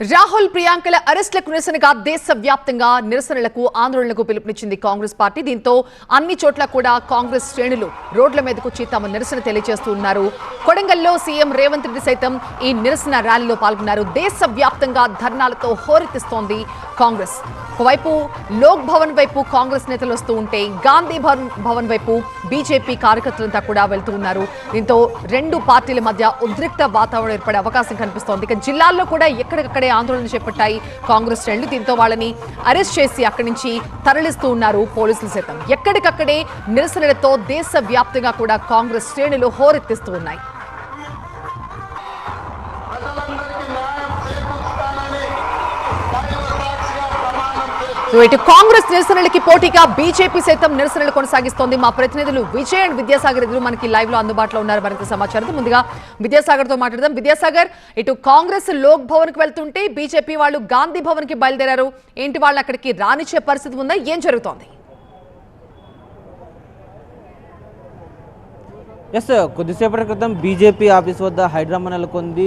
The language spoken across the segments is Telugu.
రాహుల్ ప్రియాంకల అరెస్టులకు నిరసనగా దేశవ్యాప్తంగా నిరసనలకు ఆందోళనలకు పిలుపునిచ్చింది కాంగ్రెస్ పార్టీ. దీంతో అన్ని చోట్ల కూడా కాంగ్రెస్ శ్రేణులు రోడ్ల మీదకు వచ్చి తమ నిరసన తెలియజేస్తున్నారు. కొడంగల్లో సీఎం రేవంత్ రెడ్డి సైతం ఈ నిరసన ర్యాలీలో పాల్గొన్నారు. దేశవ్యాప్తంగా ధర్నాలతో హోరెత్తిస్తోంది కాంగ్రెస్. ఒకవైపు లోక్ భవన్ వైపు కాంగ్రెస్ నేతలు వస్తూ ఉంటే గాంధీ భవన్ వైపు బీజేపీ కార్యకర్తలంతా కూడా వెళ్తూ ఉన్నారు. దీంతో రెండు పార్టీల మధ్య ఉద్రిక్త వాతావరణం ఏర్పడే అవకాశం కనిపిస్తోంది. ఇక జిల్లాల్లో కూడా ఎక్కడికక్కడే ఆందోళన చేపట్టాయి కాంగ్రెస్ శ్రేణులు. దీంతో వాళ్ళని అరెస్ట్ చేసి అక్కడి నుంచి తరలిస్తూ ఉన్నారు పోలీసులు సైతం. ఎక్కడికక్కడే నిరసనలతో దేశవ్యాప్తంగా కూడా కాంగ్రెస్ శ్రేణులు హోరెత్తిస్తూ ఉన్నాయి. ఇటు కాంగ్రెస్ నిరసనలకి పోటీగా బీజేపీ సైతం నిరసనలు కొనసాగిస్తోంది. మా ప్రతినిధులు విజయ్ అండ్ విద్యాసాగర్ ఎదురు మనకి లైవ్ లో అందుబాటులో ఉన్నారు. మరింత సమాచారం ముందుగా విద్యాసాగర్ తో మాట్లాడదాం. విద్యాసాగర్, ఇటు కాంగ్రెస్ లోక్ భవన్ కి వెళ్తుంటే బీజేపీ వాళ్ళు గాంధీ భవన్ కి బయలుదేరారు. ఏంటి, వాళ్ళని అక్కడికి రానిచ్చే పరిస్థితి ఉందా? ఏం జరుగుతోంది? కొద్దిసేపటి క్రితం బీజేపీ ఆఫీస్ వద్ద హైడ్రామా నెలకొంది.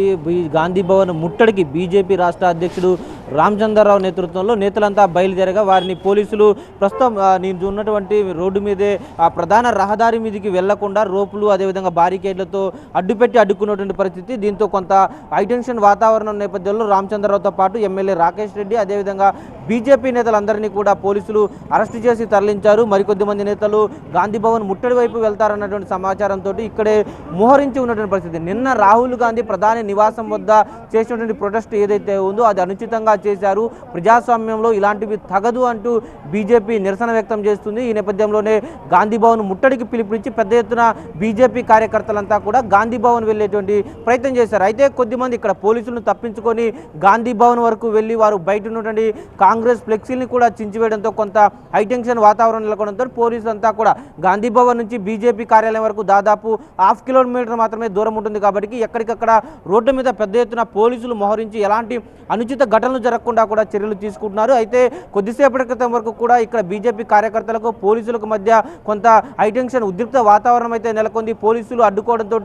గాంధీ భవన్ ముట్టడికి బీజేపీ రాష్ట్ర అధ్యక్షుడు రామచంద్రరావు నేతృత్వంలో నేతలంతా బయలుదేరగా వారిని పోలీసులు ప్రస్తుతం నేను ఉన్నటువంటి రోడ్డు మీదే ఆ ప్రధాన రహదారి మీదకి వెళ్లకుండా రోపులు అదేవిధంగా బారికేడ్లతో అడ్డుకున్నటువంటి పరిస్థితి. దీంతో కొంత హైటెన్షన్ వాతావరణం నేపథ్యంలో రామచంద్రరావుతో పాటు ఎమ్మెల్యే రాకేష్ రెడ్డి అదేవిధంగా బీజేపీ నేతలందరినీ కూడా పోలీసులు అరెస్టు చేసి తరలించారు. మరికొద్ది మంది నేతలు గాంధీ భవన్ ముట్టడి వైపు వెళ్తారన్నటువంటి సమాచారంతో ఇక్కడే మోహరించి ఉన్నటువంటి పరిస్థితి. నిన్న రాహుల్ గాంధీ ప్రధాని నివాసం వద్ద చేసినటువంటి ప్రొటెస్ట్ ఏదైతే ఉందో అది అనుచితంగా చేశారు, ప్రజాస్వామ్యంలో ఇలాంటివి తగదు అంటూ బీజేపీ నిరసన వ్యక్తం చేస్తుంది. ఈ నేపథ్యంలోనే గాంధీ భవన్ ముట్టడికి పిలుపునిచ్చి పెద్ద ఎత్తున బీజేపీ కార్యకర్తలంతా కూడా గాంధీ భవన్ వెళ్ళేటువంటి ప్రయత్నం చేశారు. అయితే కొద్దిమంది ఇక్కడ పోలీసులను తప్పించుకొని గాంధీ భవన్ వరకు వెళ్ళి వారు బయట ఉన్నటువంటి కాంగ్రెస్ ఫ్లెక్సీని కూడా చించివేయడంతో కొంత హైటెన్షన్ వాతావరణం నెలకొనడంతో పోలీసులు అంతా కూడా గాంధీ భవన్ నుంచి బీజేపీ కార్యాలయం వరకు దాదాపు 1/2 కిలోమీటర్ మాత్రమే దూరం ఉంటుంది కాబట్టి ఎక్కడికక్కడ రోడ్డు మీద పెద్ద ఎత్తున పోలీసులు మోహరించి ఎలాంటి అనుచిత ఘటనలు జరగకుండా కూడా చర్యలు తీసుకుంటున్నారు. అయితే కొద్దిసేపటి క్రితం వరకు కూడా ఇక్కడ బీజేపీ కార్యకర్తలకు పోలీసులకు మధ్య కొంత హైటెన్షన్ ఉద్రిక్త వాతావరణం అయితే నెలకొంది. పోలీసులు అడ్డుకోవడంతో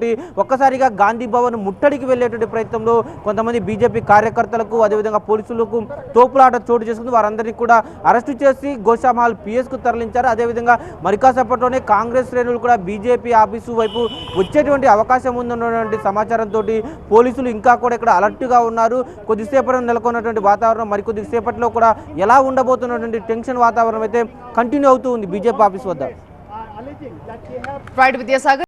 ఒక్కసారిగా గాంధీ భవన్ ముట్టడికి వెళ్లేటువంటి ప్రయత్నంలో కొంతమంది బీజేపీ కార్యకర్తలకు అదేవిధంగా పోలీసులకు తోపులాట చోటు చేసుకుంది. వారందరినీ కూడా అరెస్టు చేసి గోషామహల్ పిఎస్కు తరలించారు. అదేవిధంగా మరికాసేపట్లోనే కాంగ్రెస్ శ్రేణులు కూడా బీజేపీ ఆఫీసు వైపు వచ్చేటువంటి అవకాశం ఉందన్నటువంటి సమాచారంతో పోలీసులు ఇంకా కూడా ఇక్కడ అలర్ట్గా ఉన్నారు. కొద్దిసేపటి నెలకొన్నటువంటి వాతావరణం మరికొద్ది సేపట్లో కూడా ఎలా ఉండబోతున్నటువంటి టెన్షన్ వాతావరణం అయితే కంటిన్యూ అవుతూ ఉంది బీజేపీ ఆఫీస్ వద్ద. విద్యాసాగర్.